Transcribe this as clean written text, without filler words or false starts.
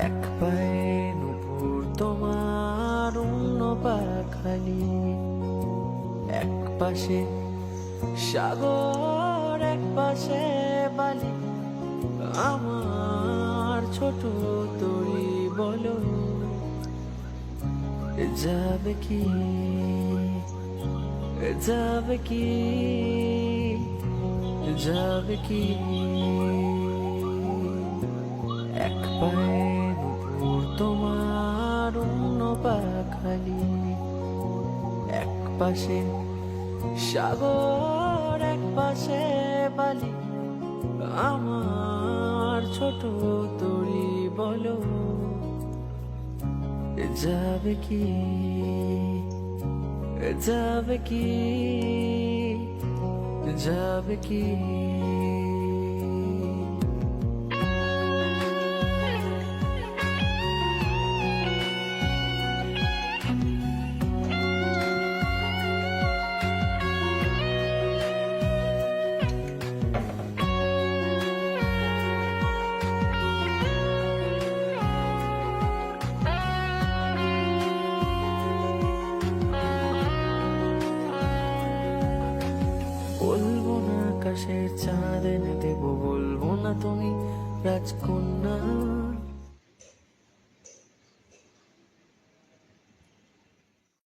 এক পায়ে নুপুর তোমার অন্য পা খালি, এক পাশে সাগর এক পাশে বালি, আমার ছোট তরি বলো যাবে কি, যাবে কি, যাবে কি। এক পায়ে নুপুর তোমার অন্য পা খালি, এক পাশে সাগর এক পাশে বালি, আমার ছোট তরি বলো যাবে কি, যাবে কি, যাবে কি। বলবো না আকাশের চাঁদ এনে দেবো, বলবো না তুমি রাজকন্যা।